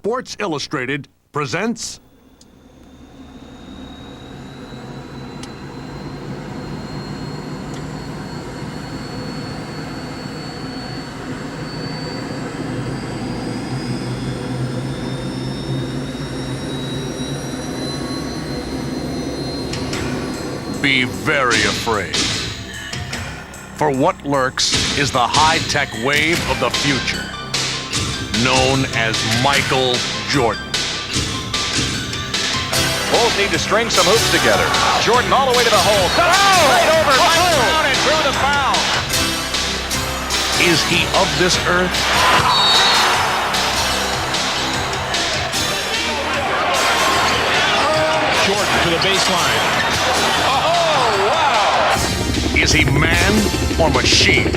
Sports Illustrated presents Be very afraid. For what lurks is the high-tech wave of the future, known as Michael Jordan. Bulls need to string some hoops together. Jordan all the way to the hole. Right over, Michael down and drew the foul. Is he of this earth? Jordan to the baseline. Oh, wow. Is he man or machine?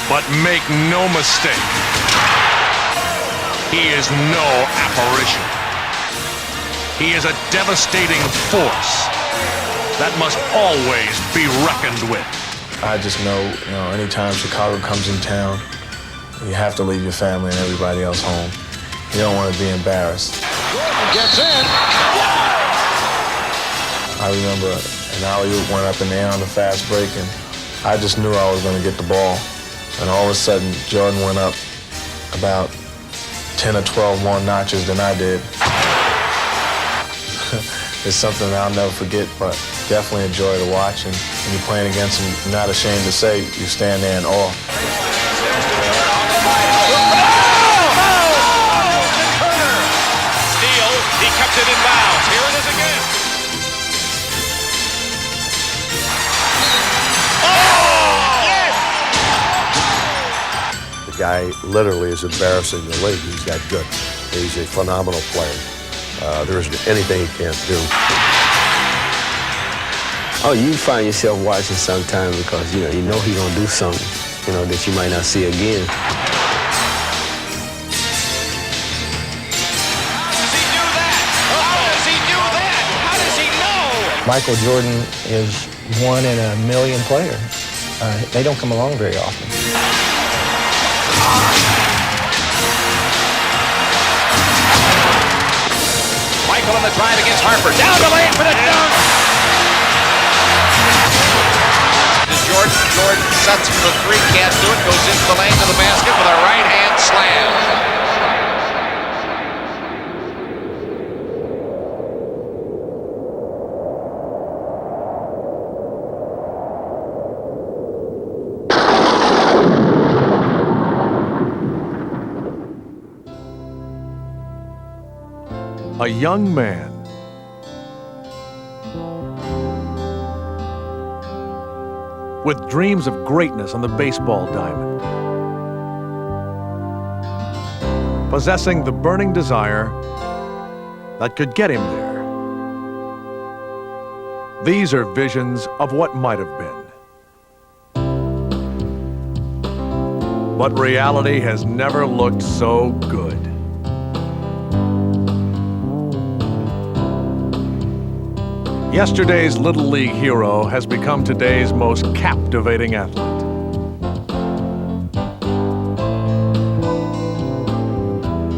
But make no mistake, he is no apparition. He is a devastating force that must always be reckoned with. I just know, anytime Chicago comes in town, you have to leave your family and everybody else home. You don't want to be embarrassed. Jordan gets in. I remember an alley-oop went up in the air on the fast break, and I just knew I was going to get the ball. And all of a sudden, Jordan went up about 10 or 12 more notches than I did. It's something I'll never forget, but definitely enjoy to watch. And when you're playing against him, you're not ashamed to say you stand there in awe. Steal. He kept it in bounds. Here it is again. The guy literally is embarrassing the league. He's that good. He's a phenomenal player. There isn't anything he can't do. Oh, you find yourself watching sometimes because you know he's gonna do something, that you might not see again. How does he do that? How does he do that? How does he know? Michael Jordan is 1 in a million player. They don't come along very often. Michael on the drive against Harper. Down the lane for the dunk. Jordan sets for the three, can't do it, goes into the lane to the basket with a right-hand slam. A young man with dreams of greatness on the baseball diamond, possessing the burning desire that could get him there. These are visions of what might have been. But reality has never looked so good. Yesterday's Little League hero has become today's most captivating athlete.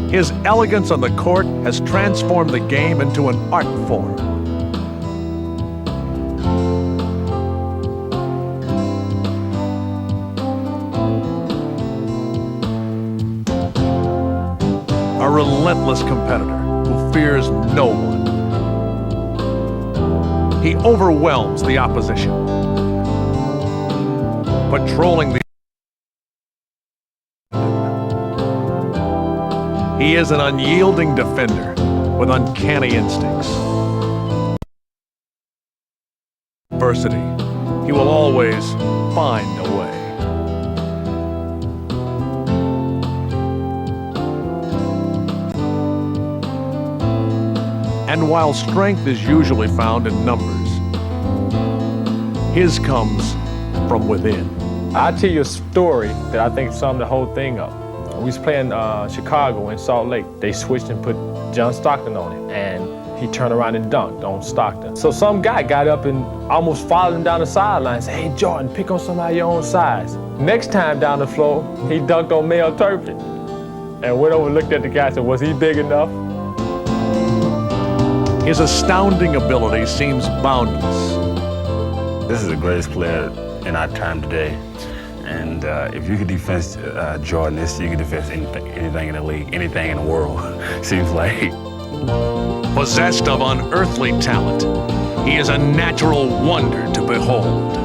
His elegance on the court has transformed the game into an art form. A relentless competitor who fears no one. He overwhelms the opposition, patrolling the. He is an unyielding defender with uncanny instincts. Adversity, he will always find a way. And while strength is usually found in numbers, his comes from within. I'll tell you a story that I think summed the whole thing up. We was playing Chicago in Salt Lake. They switched and put John Stockton on it, and he turned around and dunked on Stockton. So some guy got up and almost followed him down the sideline and said, "Hey, Jordan, pick on somebody your own size." Next time down the floor, he dunked on Mel Turpin. And went over and looked at the guy and said, "Was he big enough?" His astounding ability seems boundless. This is the greatest player in our time today. And if you could defend Jordan, you could defend anything in the league, anything in the world, seems like. Possessed of unearthly talent, he is a natural wonder to behold.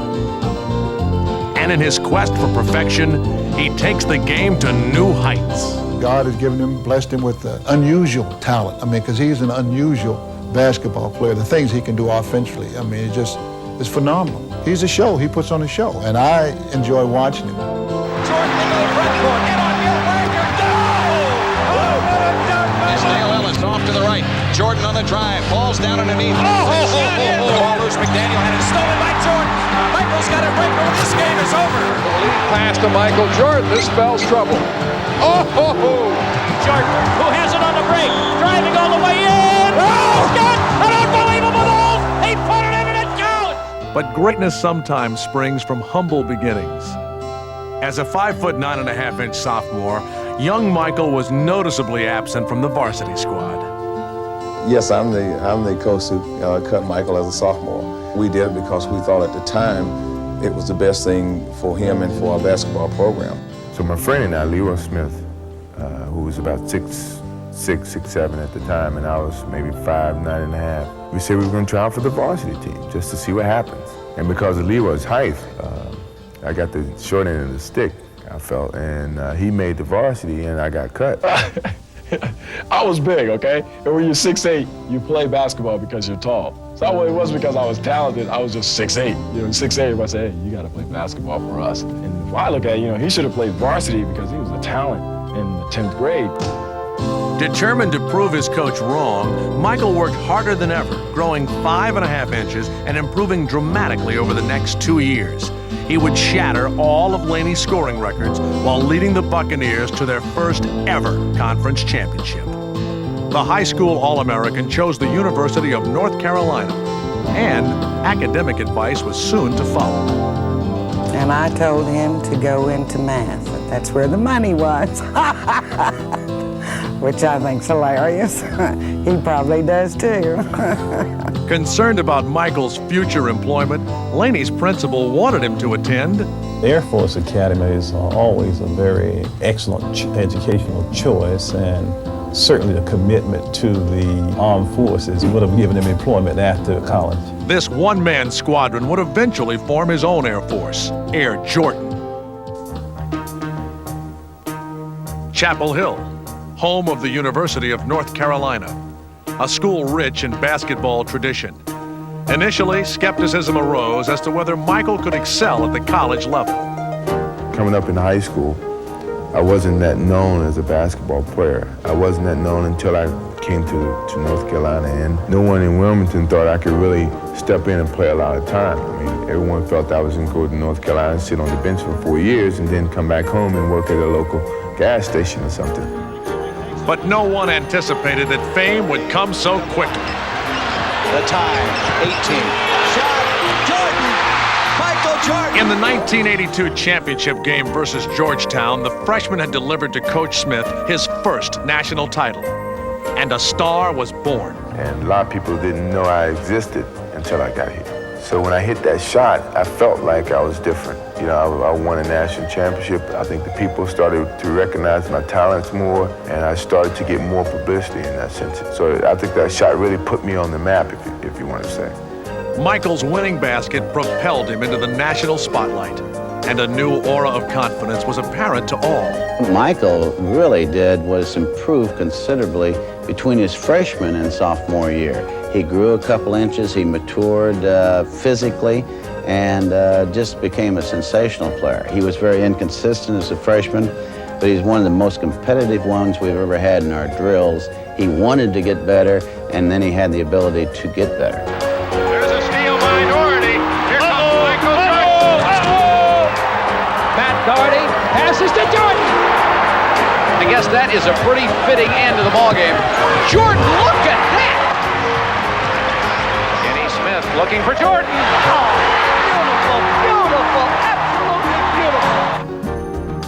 And in his quest for perfection, he takes the game to new heights. God has given him, blessed him with unusual talent. I mean, because he's an unusual basketball player. The things he can do offensively, I mean, it's phenomenal. He's a show. He puts on a show, and I enjoy watching him. Jordan into the front court. Get on Gilbert. No! Oh, what a dunk by Michael. Ellis off to the right. Jordan on the drive. Falls down underneath. Ball loose. McDaniel had it stolen by Jordan. Michael's got a break. This game is over. The lead pass to Michael Jordan. This spells trouble. Jordan, who has it on the break, driving all the way in. Oh, he's got an unbelievable goal. He put it in and it counts. But greatness sometimes springs from humble beginnings. As a 5'9.5" sophomore, young Michael was noticeably absent from the varsity squad. Yes, I'm the coach who cut Michael as a sophomore. We did it because we thought at the time it was the best thing for him and for our basketball program. So my friend and I, Leroy Smith, who was about 6'7" at the time, and I was maybe 5'9.5", we said we were going to try out for the varsity team just to see what happens. And because of Leroy's height, I got the short end of the stick, I felt, and he made the varsity and I got cut. I was big, okay? And when you're 6'8", you play basketball because you're tall. So it wasn't because I was talented, I was just 6'8". You know, 6'8", everybody said, "Hey, you gotta play basketball for us." And if I look at it, he should have played varsity because he was a talent in the 10th grade. Determined to prove his coach wrong, Michael worked harder than ever, growing 5.5 inches and improving dramatically over the next 2 years. He would shatter all of Laney's scoring records while leading the Buccaneers to their first ever conference championship. The high school All-American chose the University of North Carolina, and academic advice was soon to follow. And I told him to go into math. That's where the money was. Which I think's hilarious. He probably does too. Concerned about Michael's future employment, Laney's principal wanted him to attend The Air Force Academy is always a very excellent educational choice, and certainly the commitment to the armed forces would have given him employment after college. This one-man squadron would eventually form his own Air Force, Air Jordan. Chapel Hill, home of the University of North Carolina, a school rich in basketball tradition. Initially, skepticism arose as to whether Michael could excel at the college level. Coming up in high school, I wasn't that known as a basketball player. I wasn't that known until I came to North Carolina, and no one in Wilmington thought I could really step in and play a lot of time. I mean, everyone felt I was going to go to North Carolina, sit on the bench for 4 years, and then come back home and work at a local gas station or something. But no one anticipated that fame would come so quickly. The time, 18. Shot, Jordan! Michael Jordan! In the 1982 championship game versus Georgetown, the freshman had delivered to Coach Smith his first national title. And a star was born. And a lot of people didn't know I existed until I got here. So when I hit that shot, I felt like I was different. You know, I won a national championship. I think the people started to recognize my talents more, and I started to get more publicity in that sense. So I think that shot really put me on the map, if you want to say. Michael's winning basket propelled him into the national spotlight, and a new aura of confidence was apparent to all. What Michael really did was improve considerably between his freshman and sophomore year. He grew a couple inches, he matured physically, and just became a sensational player. He was very inconsistent as a freshman, but he's one of the most competitive ones we've ever had in our drills. He wanted to get better, and then he had the ability to get better. There's a steal by Doherty. Here comes Michael Jordan. Matt Doherty passes to Jordan. I guess that is a pretty fitting end to the ballgame. Jordan, look at that! Looking for Jordan. Oh, beautiful, absolutely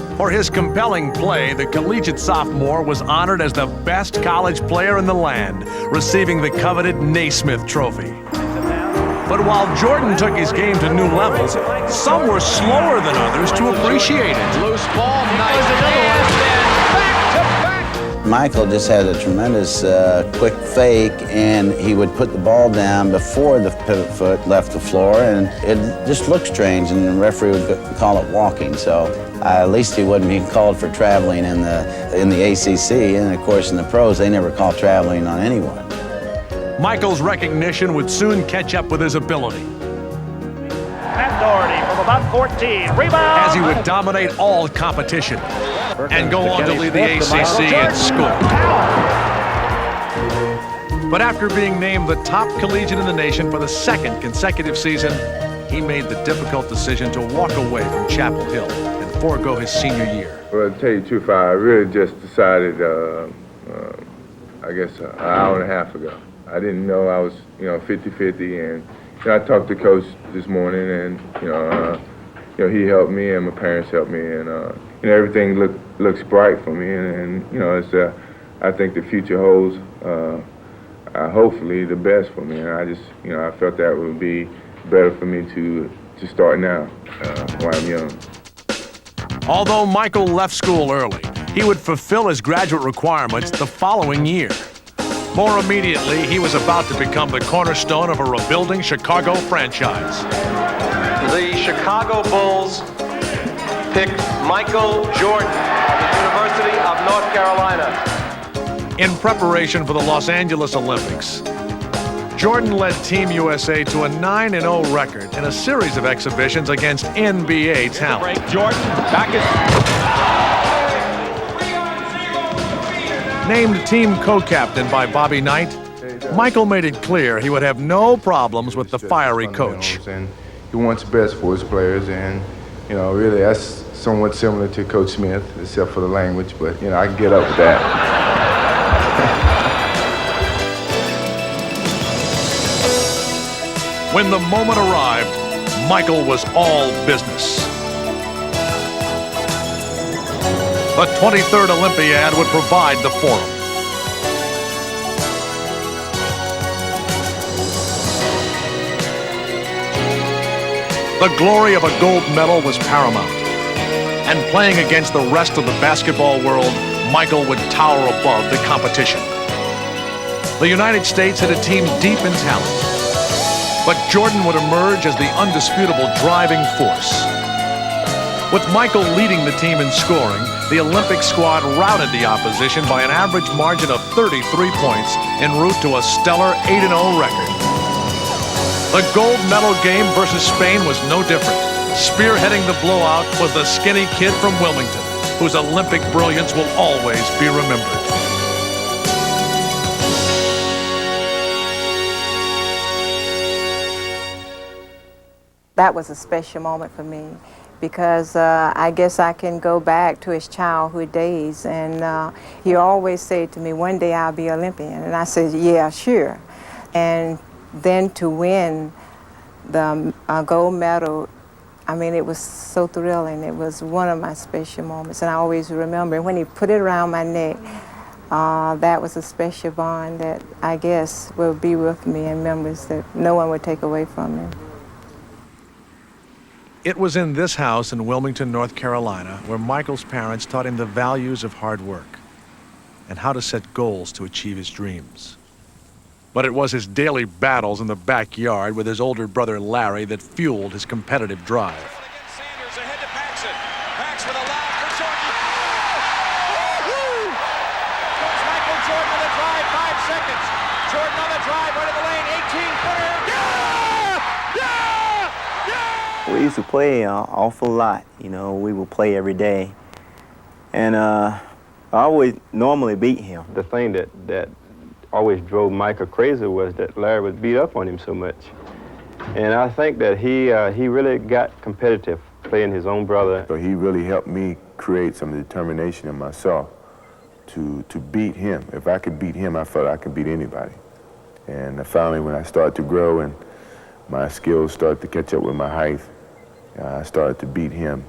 beautiful. For his compelling play, the collegiate sophomore was honored as the best college player in the land, receiving the coveted Naismith Trophy. But while Jordan took his game to new levels, some were slower than others to appreciate it. Loose ball, nice pass, and back-to-back. Michael just had a tremendous quick fake, and he would put the ball down before the pivot foot left the floor, and it just looked strange, and the referee would call it walking. So at least he wouldn't be called for traveling in the ACC, and of course in the pros they never call traveling on anyone. Michael's recognition would soon catch up with his ability, Matt Doherty from about 14. Rebound. as he would dominate all competition and go on to lead the ACC in scoring. But after being named the top collegiate in the nation for the second consecutive season, he made the difficult decision to walk away from Chapel Hill and forego his senior year. Well, to tell you the truth, I really just decided, I guess, an hour and a half ago. I didn't know I was, 50-50, and I talked to Coach this morning, and he helped me, and my parents helped me, and everything looks bright for me, and it's I think the future holds hopefully the best for me, and I just I felt that would be better for me to start now while I'm young. Although Michael left school early, he would fulfill his graduate requirements the following year. More immediately, he was about to become the cornerstone of a rebuilding Chicago franchise. The Chicago Bulls picked Michael Jordan of the University of North Carolina. In preparation for the Los Angeles Olympics, Jordan led Team USA to a 9-0 record in a series of exhibitions against NBA talent. Jordan back in. Named team co-captain by Bobby Knight, Michael made it clear he would have no problems with the fiery coach. And he wants best for his players, and really that's somewhat similar to Coach Smith, except for the language, but I can get up with that. When the moment arrived, Michael was all business. The 23rd Olympiad would provide the forum. The glory of a gold medal was paramount. And playing against the rest of the basketball world, Michael would tower above the competition. The United States had a team deep in talent, but Jordan would emerge as the undisputable driving force. With Michael leading the team in scoring, the Olympic squad routed the opposition by an average margin of 33 points en route to a stellar 8-0 record. The gold medal game versus Spain was no different. Spearheading the blowout was the skinny kid from Wilmington, whose Olympic brilliance will always be remembered. That was a special moment for me, because I guess I can go back to his childhood days, and he always said to me, one day I'll be Olympian, and I said, yeah, sure. And then to win the gold medal, I mean, it was so thrilling. It was one of my special moments, and I always remember when he put it around my neck. That was a special bond that I guess will be with me in memories that no one would take away from me. It was in this house in Wilmington, North Carolina, where Michael's parents taught him the values of hard work and how to set goals to achieve his dreams. But it was his daily battles in the backyard with his older brother Larry that fueled his competitive drive. Sanders ahead to Paxson. Pax with a lob for Jordan. Comes Michael Jordan on the drive, 5 seconds. Jordan on the drive, right of the lane, 18-footer. We used to play an awful lot. We would play every day. And I always normally beat him. The thing that always drove Michael crazy was that Larry would beat up on him so much. And I think that he really got competitive playing his own brother. So he really helped me create some determination in myself to beat him. If I could beat him, I felt I could beat anybody. And finally, when I started to grow and my skills started to catch up with my height. I started to beat him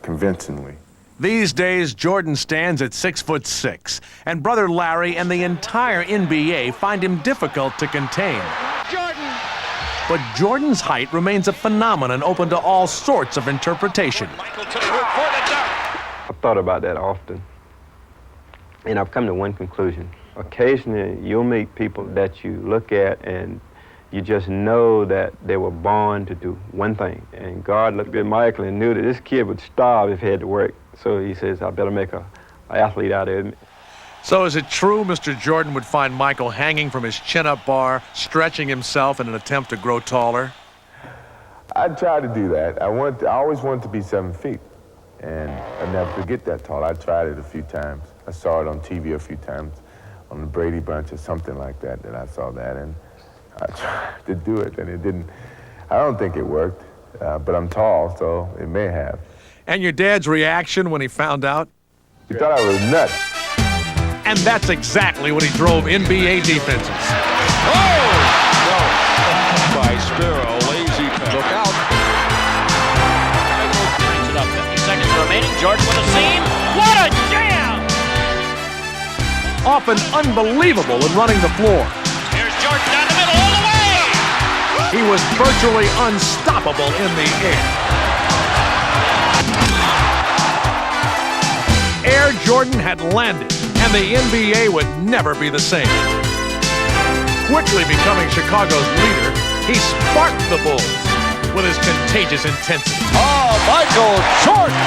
convincingly. These days, Jordan stands at 6'6", and brother Larry and the entire NBA find him difficult to contain. Jordan! But Jordan's height remains a phenomenon open to all sorts of interpretation. Michael to the hoop for the dunk. I've thought about that often, and I've come to one conclusion. Occasionally, you'll meet people that you look at and you just know that they were born to do one thing. And God looked at Michael and knew that this kid would starve if he had to work. So he says, I better make an athlete out of him. So is it true Mr. Jordan would find Michael hanging from his chin-up bar, stretching himself in an attempt to grow taller? I tried to do that. I always wanted to be 7 feet. And I never could get that tall. I tried it a few times. I saw it on TV a few times, on the Brady Bunch or something like that I saw that. And I tried to do it, and it didn't. I don't think it worked, but I'm tall, so it may have. And your dad's reaction when he found out? He thought I was nuts. And that's exactly what he drove NBA defenses. Oh! No. By Spiro, lazy pass. Look out. Brings it up, 50 seconds remaining. Jordan with a seam. What a jam! Often unbelievable in running the floor. Here's Jordan down the middle all the way! He was virtually unstoppable in the air. Air Jordan had landed, and the NBA would never be the same. Quickly becoming Chicago's leader, he sparked the Bulls with his contagious intensity. Oh, Michael Jordan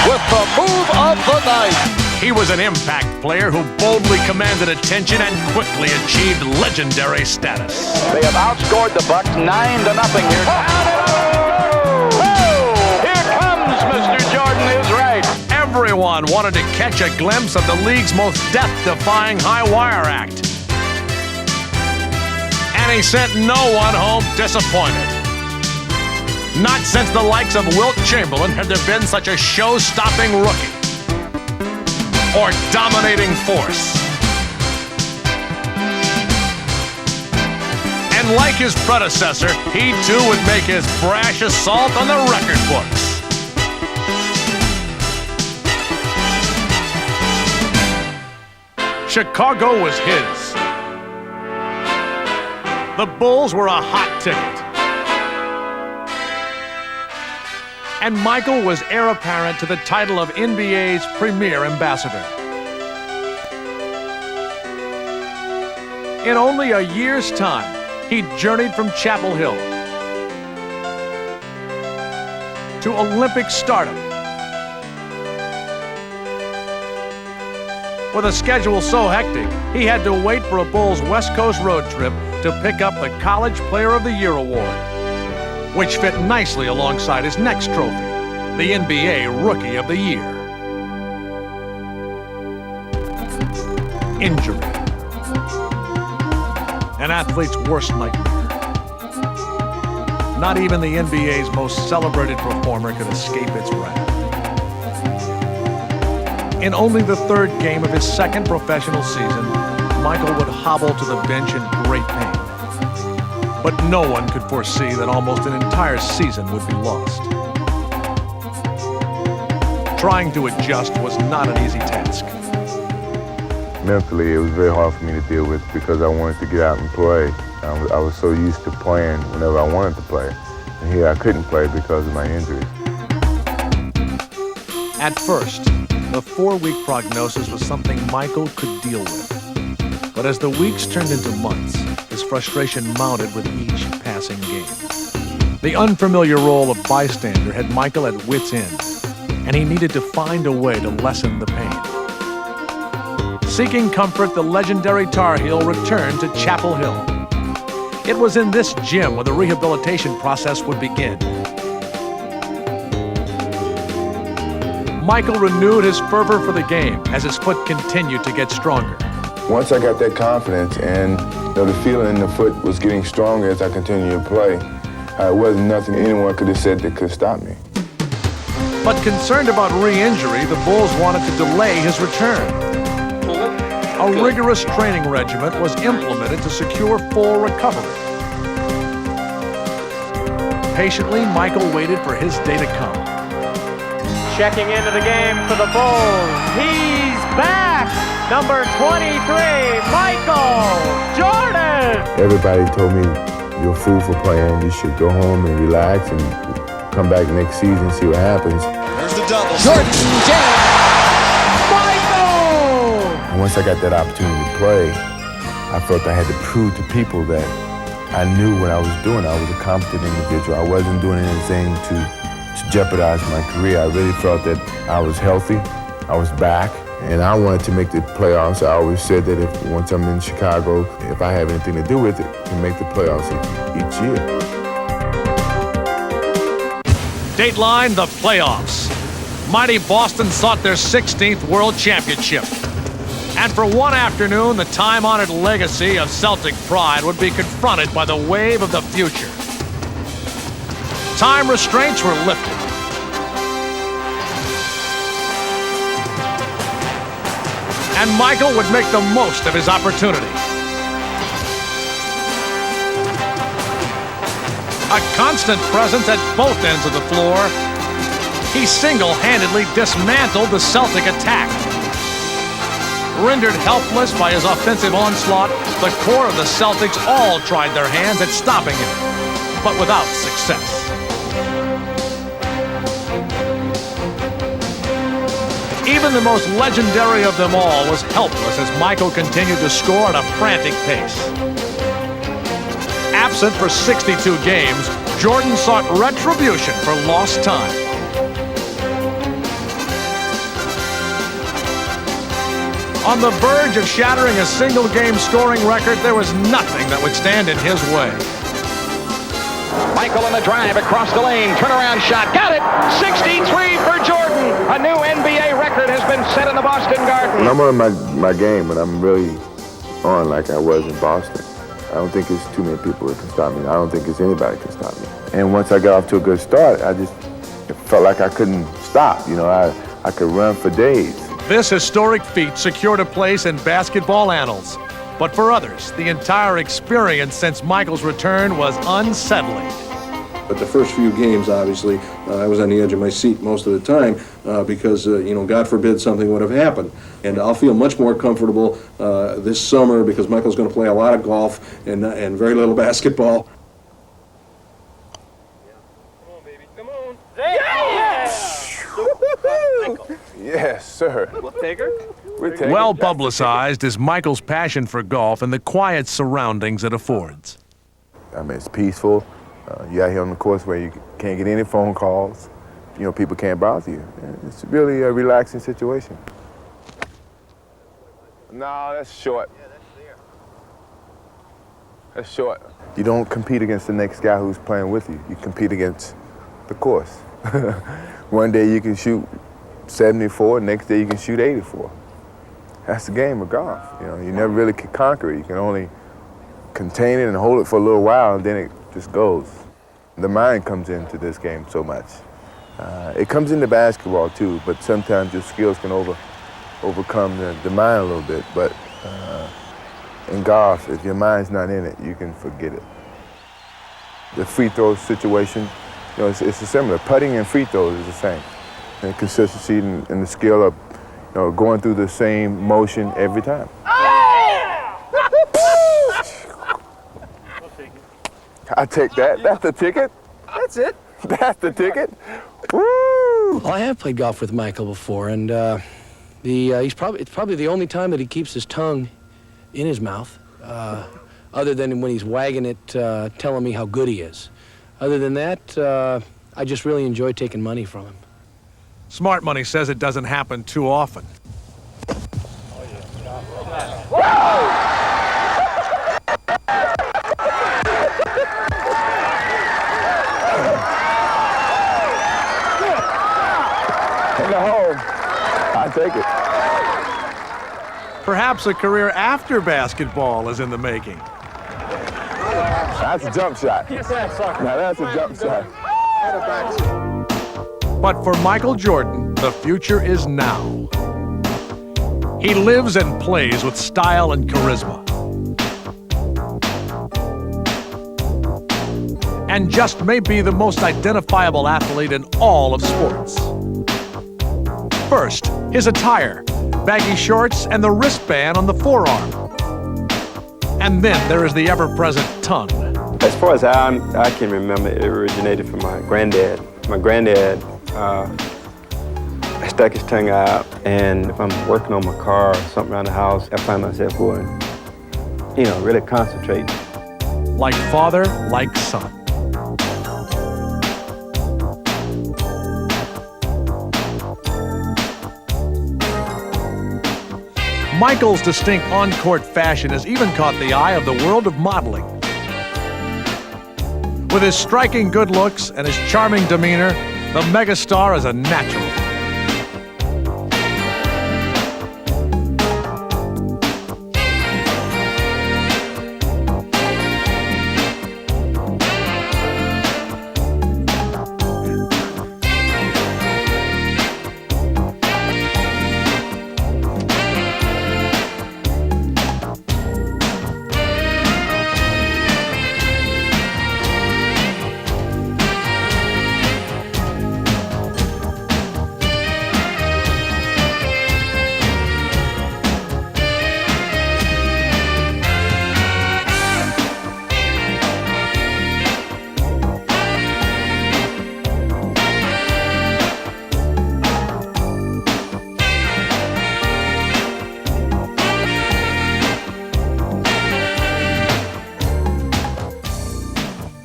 with the move of the night. He was an impact player who boldly commanded attention and quickly achieved legendary status. They have outscored the Bucks 9-0 here. Here comes Mr. Jordan is right. Everyone wanted to catch a glimpse of the league's most death-defying high-wire act. And he sent no one home disappointed. Not since the likes of Wilt Chamberlain had there been such a show-stopping rookie or dominating force. And like his predecessor, he too would make his brash assault on the record books. Chicago was his. The Bulls were a hot ticket. And Michael was heir apparent to the title of NBA's premier ambassador. In only a year's time, he journeyed from Chapel Hill to Olympic stardom. With a schedule so hectic, he had to wait for a Bulls West Coast road trip to pick up the College Player of the Year award, which fit nicely alongside his next trophy, the NBA Rookie of the Year. Injury. An athlete's worst nightmare. Not even the NBA's most celebrated performer could escape its wrath. In only the third game of his second professional season, Michael would hobble to the bench in great pain. But no one could foresee that almost an entire season would be lost. Trying to adjust was not an easy task. Mentally, it was very hard for me to deal with because I wanted to get out and play. I was so used to playing whenever I wanted to play. And here I couldn't play because of my injuries. At first, the 4-week prognosis was something Michael could deal with. But as the weeks turned into months, his frustration mounted with each passing game. The unfamiliar role of bystander had Michael at wit's end, and he needed to find a way to lessen the pain. Seeking comfort, the legendary Tar Heel returned to Chapel Hill. It was in this gym where the rehabilitation process would begin. Michael renewed his fervor for the game as his foot continued to get stronger. Once I got that confidence and the feeling in the foot was getting stronger as I continued to play, it wasn't nothing anyone could have said that could stop me. But concerned about re-injury, the Bulls wanted to delay his return. A rigorous training regimen was implemented to secure full recovery. patiently, Michael waited for his day to come. Checking into the game for the Bulls. He's back. Number 23, Michael Jordan. Everybody told me, you're a fool for playing. You should go home and relax and come back next season and see what happens. There's the double. Jordan, jam. Michael! And once I got that opportunity to play, I felt I had to prove to people that I knew what I was doing. I was a competent individual. I wasn't doing anything to jeopardize my career. I really felt that I was healthy. I was back. And I wanted to make the playoffs. I always said that once I'm in Chicago, if I have anything to do with it, to make the playoffs each year. Dateline, the playoffs. Mighty Boston sought their 16th World Championship. And for one afternoon, the time-honored legacy of Celtic pride would be confronted by the wave of the future. Time restraints were lifted. And Michael would make the most of his opportunity. A constant presence at both ends of the floor, he single-handedly dismantled the Celtic attack. Rendered helpless by his offensive onslaught, the core of the Celtics all tried their hands at stopping him, but without success. Even the most legendary of them all was helpless as Michael continued to score at a frantic pace. Absent for 62 games, Jordan sought retribution for lost time. On the verge of shattering a single-game scoring record, there was nothing that would stand in his way. Michael in the drive across the lane, turnaround shot, got it! 63 for Jordan! A new NBA record has been set in the Boston Garden. When I'm on my game, when I'm really on like I was in Boston, I don't think there's too many people that can stop me. I don't think there's anybody that can stop me. And once I got off to a good start, I just felt like I couldn't stop. You know, I could run for days. This historic feat secured a place in basketball annals. But for others, the entire experience since Michael's return was unsettling. But the first few games, obviously, I was on the edge of my seat most of the time because, God forbid something would have happened. And I'll feel much more comfortable this summer because Michael's going to play a lot of golf and very little basketball. Come on, baby. Come on. Yeah! Yes, sir. We'll take her. Well publicized is Michael's passion for golf and the quiet surroundings it affords. I mean, it's peaceful. You're out here on the course where you can't get any phone calls. You know, people can't bother you. It's really a relaxing situation. No, that's short. Yeah, that's there. That's short. You don't compete against the next guy who's playing with you. You compete against the course. One day you can shoot 74, next day you can shoot 84. That's the game of golf. You know, you never really can conquer it. You can only contain it and hold it for a little while, and then it just goes. The mind comes into this game so much. It comes into basketball too, but sometimes your skills can overcome the mind a little bit. But in golf, if your mind's not in it, you can forget it. The free throw situation, it's similar. Putting and free throws is the same. And consistency and the skill of going through the same motion every time. I take that. That's the ticket. That's it. That's the ticket. Woo! Well, I have played golf with Michael before, and it's probably the only time that he keeps his tongue in his mouth, other than when he's wagging it, telling me how good he is. Other than that, I just really enjoy taking money from him. Smart Money says it doesn't happen too often. In the hole. I take it. Perhaps a career after basketball is in the making. That's a jump shot. Now that's a jump shot. But for Michael Jordan, the future is now. He lives and plays with style and charisma. and just may be the most identifiable athlete in all of sports. First, his attire, baggy shorts and the wristband on the forearm. And then there is the ever-present tongue. As far as I can remember, it originated from my granddad. My granddad stuck his tongue out, and if I'm working on my car or something around the house, I find myself going, really concentrating. Like father, like son. Michael's distinct on-court fashion has even caught the eye of the world of modeling. With his striking good looks and his charming demeanor, the megastar is a natural.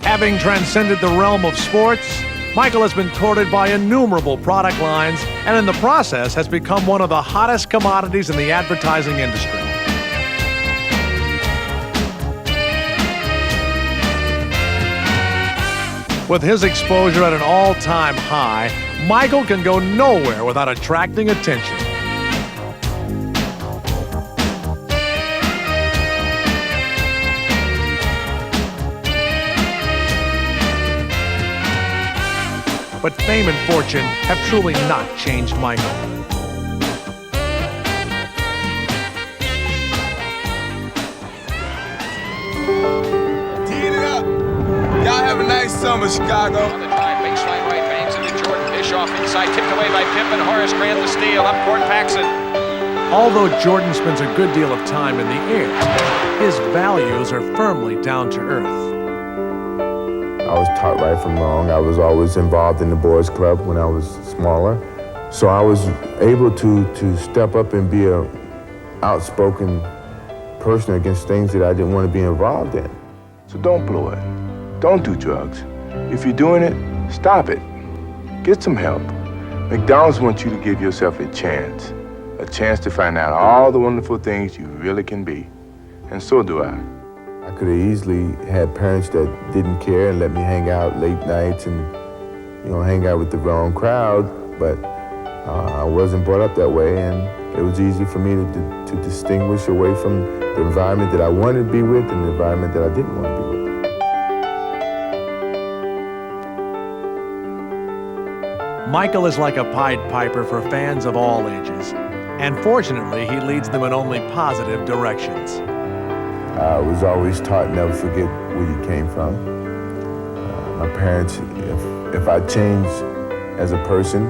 Having transcended the realm of sports, Michael has been courted by innumerable product lines and in the process has become one of the hottest commodities in the advertising industry. With his exposure at an all-time high, Michael can go nowhere without attracting attention. But fame and fortune have truly not changed Michael. Teed it up. Y'all have a nice summer, Chicago. On the drive, baseline right, bangs into Jordan. Bischoff inside, tipped away by Pippen. Horace Grant the steal, up court Paxson. Although Jordan spends a good deal of time in the air, his values are firmly down to earth. I was taught right from wrong. I was always involved in the boys' club when I was smaller. So I was able to step up and be an outspoken person against things that I didn't want to be involved in. So don't blow it. Don't do drugs. If you're doing it, stop it. Get some help. McDonald's wants you to give yourself a chance to find out all the wonderful things you really can be. And so do I. I could have easily had parents that didn't care and let me hang out late nights and, hang out with the wrong crowd, but I wasn't brought up that way, and it was easy for me to distinguish away from the environment that I wanted to be with and the environment that I didn't want to be with. Michael is like a Pied Piper for fans of all ages, and fortunately, he leads them in only positive directions. I was always taught never forget where you came from. My parents, if I changed as a person,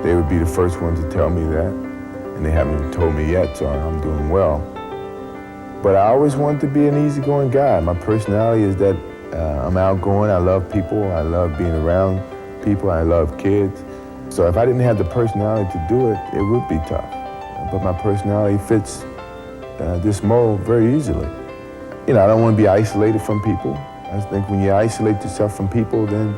they would be the first ones to tell me that. And they haven't told me yet, so I'm doing well. But I always wanted to be an easygoing guy. My personality is that I'm outgoing, I love people, I love being around people, I love kids. So if I didn't have the personality to do it, it would be tough. But my personality fits this mold very easily. I don't want to be isolated from people. I think when you isolate yourself from people, then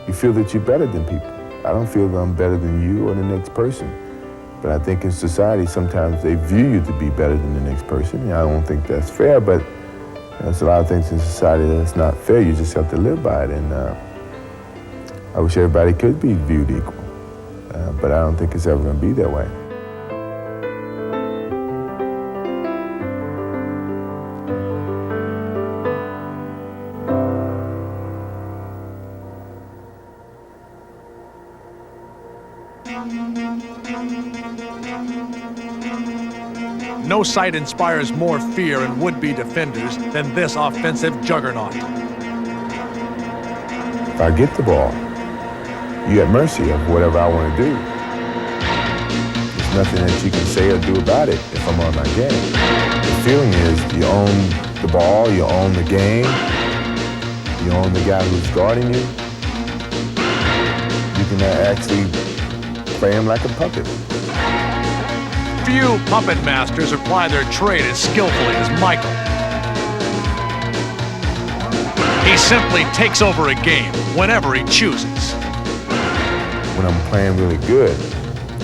you feel that you're better than people. I don't feel that I'm better than you or the next person. But I think in society, sometimes they view you to be better than the next person. I don't think that's fair, but there's a lot of things in society that's not fair. You just have to live by it. And I wish everybody could be viewed equal. But I don't think it's ever going to be that way. No sight inspires more fear in would-be defenders than this offensive juggernaut. If I get the ball, you're at mercy of whatever I want to do. There's nothing that you can say or do about it if I'm on my game. The feeling is you own the ball, you own the game, you own the guy who's guarding you. You can actually play him like a puppet. Few puppet masters apply their trade as skillfully as Michael. He simply takes over a game whenever he chooses. When I'm playing really good,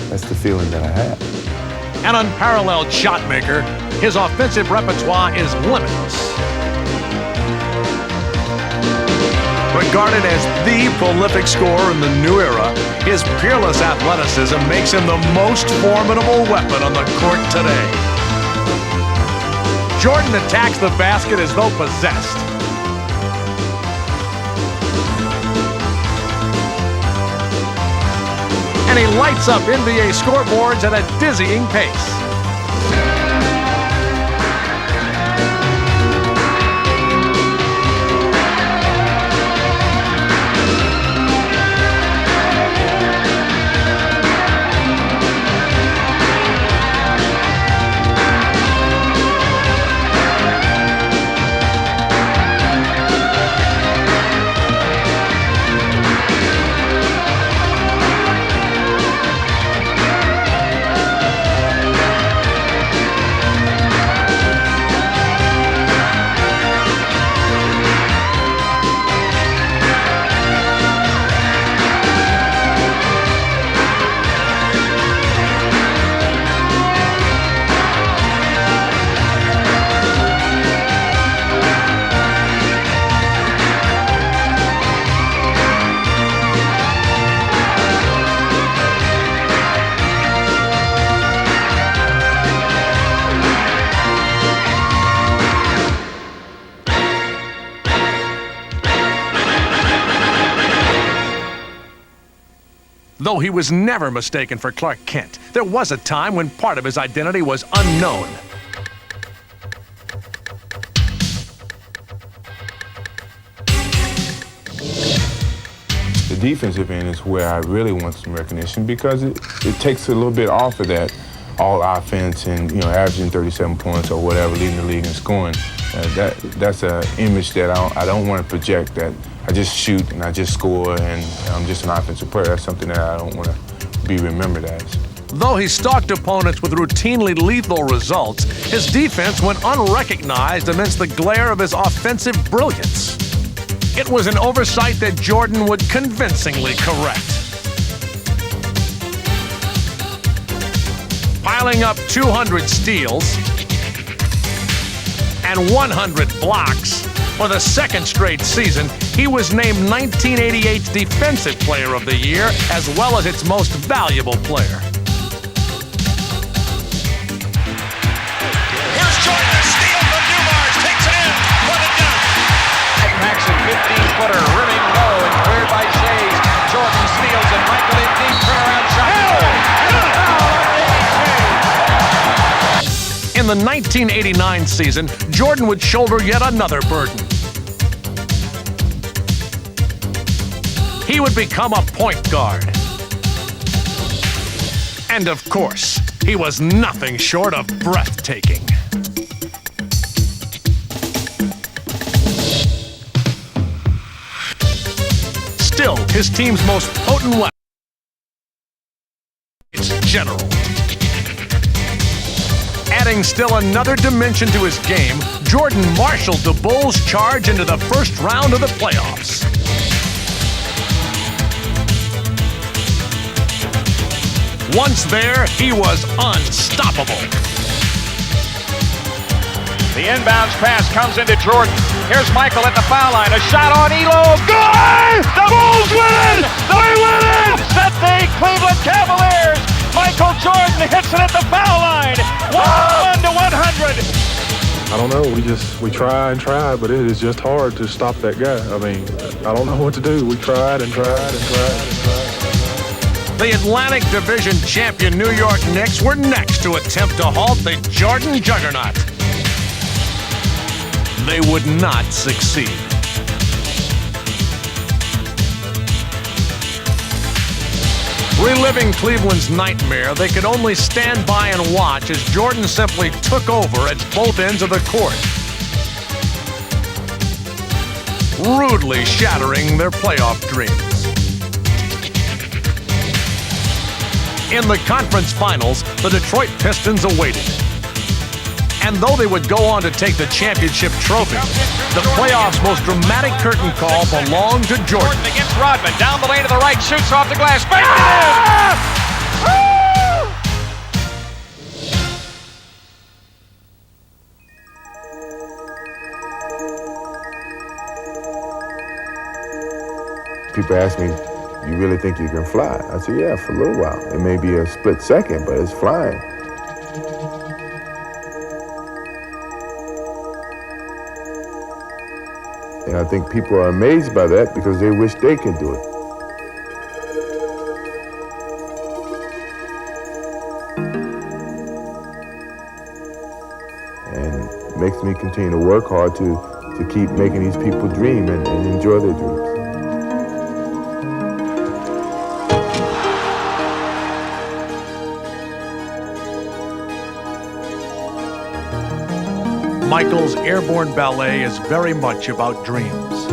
that's the feeling that I have. An unparalleled shot maker, his offensive repertoire is limitless. Regarded as the prolific scorer in the new era, his peerless athleticism makes him the most formidable weapon on the court today. Jordan attacks the basket as though possessed. And he lights up NBA scoreboards at a dizzying pace. Though he was never mistaken for Clark Kent, there was a time when part of his identity was unknown. The defensive end is where I really want some recognition because it takes a little bit off of that all offense and, you know, averaging 37 points or whatever, leading the league in scoring. That's an image that I don't want to project, that I just shoot and I just score and I'm just an offensive player. That's something that I don't want to be remembered as. Though he stalked opponents with routinely lethal results, his defense went unrecognized amidst the glare of his offensive brilliance. It was an oversight that Jordan would convincingly correct. Piling up 200 steals and 100 blocks for the second straight season, he was named 1988's Defensive Player of the Year, as well as its most valuable player. Here's Jordan, a steal from Newmars, takes it in for the dunk. Paxson, 15-footer, rimming low and cleared by Shays. Jordan steals and Michael in deep turnaround shot. In the 1989 season, Jordan would shoulder yet another burden. He would become a point guard. And of course, he was nothing short of breathtaking. Still, his team's most potent weapon is general. Adding still another dimension to his game, Jordan marshaled the Bulls' charge into the first round of the playoffs. Once there, he was unstoppable. The inbounds pass comes into Jordan. Here's Michael at the foul line. A shot on Elo. Good! The Bulls win it! They win it! Set the Cleveland Cavaliers. Michael Jordan hits it at the foul line. 1-100. I don't know. We try and try, but it is just hard to stop that guy. I mean, I don't know what to do. We tried and tried and tried and tried. The Atlantic Division champion New York Knicks were next to attempt to halt the Jordan juggernaut. They would not succeed. Reliving Cleveland's nightmare, they could only stand by and watch as Jordan simply took over at both ends of the court, rudely shattering their playoff dreams. In the conference finals, the Detroit Pistons awaited. And though they would go on to take the championship trophy, the playoffs' most dramatic curtain call belonged to Jordan. Jordan against Rodman, down the lane to the right, shoots off the glass, bangs it in! People ask me, you really think you can fly? I said, yeah, for a little while. It may be a split second, but it's flying. And I think people are amazed by that because they wish they could do it. And it makes me continue to work hard to keep making these people dream and enjoy their dreams. Michael's airborne ballet is very much about dreams.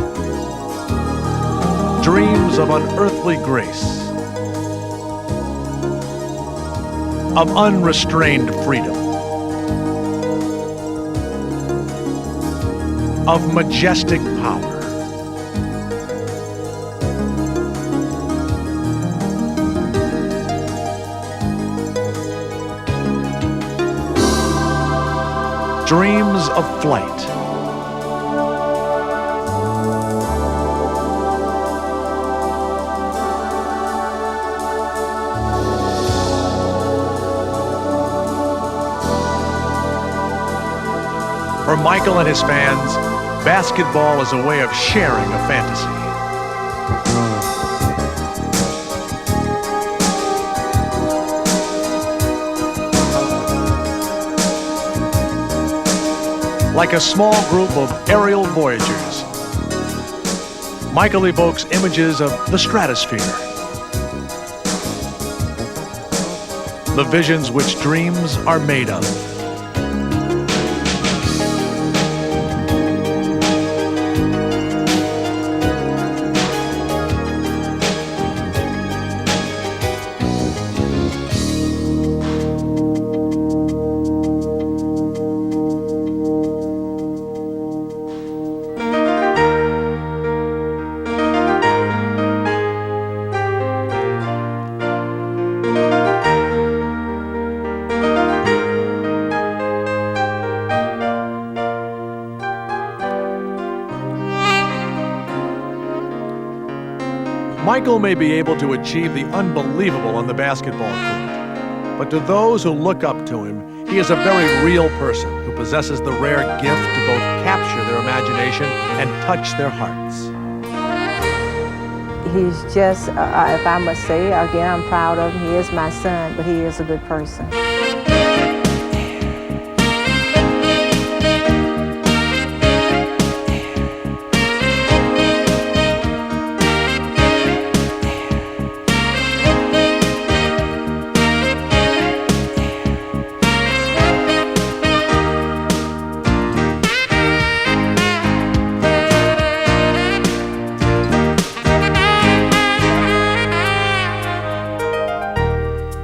Dreams of unearthly grace, of unrestrained freedom, of majestic power. Dreams of flight. For Michael and his fans, basketball is a way of sharing a fantasy. Like a small group of aerial voyagers, Michael evokes images of the stratosphere, the visions which dreams are made of. Michael may be able to achieve the unbelievable on the basketball court, but to those who look up to him, he is a very real person who possesses the rare gift to both capture their imagination and touch their hearts. He's just, if I must say, again, I'm proud of him. He is my son, but he is a good person.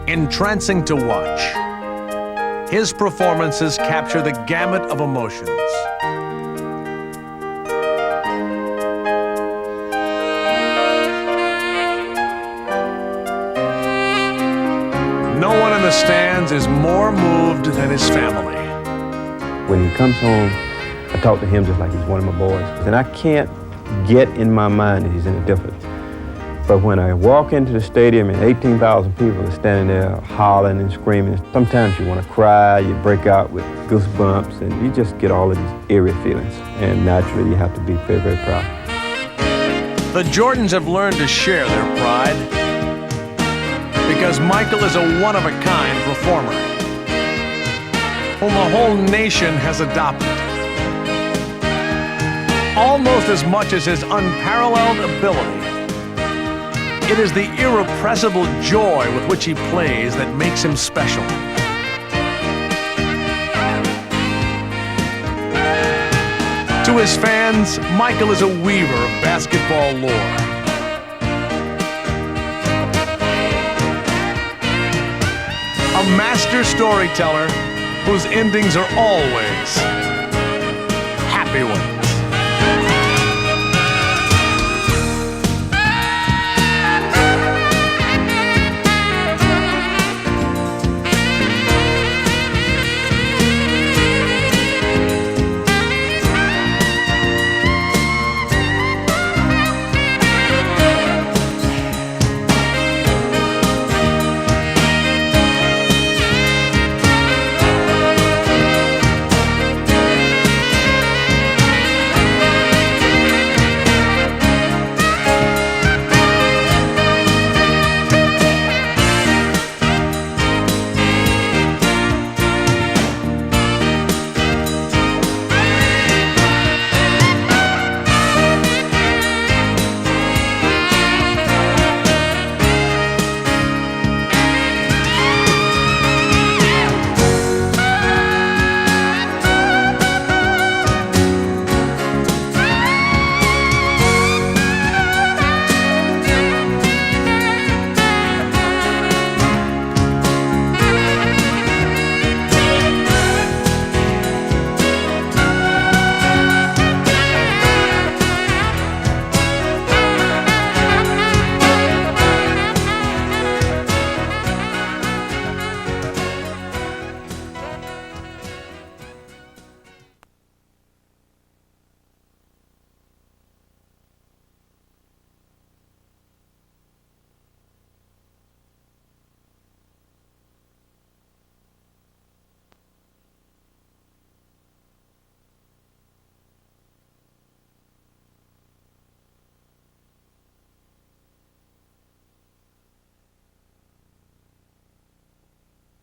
Entrancing to watch. His performances capture the gamut of emotions. No one in the stands is more moved than his family. When he comes home, I talk to him just like he's one of my boys. And I can't get in my mind that he's any different. But when I walk into the stadium and 18,000 people are standing there hollering and screaming, sometimes you want to cry, you break out with goosebumps, and you just get all of these eerie feelings. And naturally, you have to be very, very proud. The Jordans have learned to share their pride because Michael is a one-of-a-kind performer whom the whole nation has adopted. Almost as much as his unparalleled ability, It is the irrepressible joy with which he plays that makes him special. To his fans, Michael is a weaver of basketball lore. A master storyteller whose endings are always happy ones.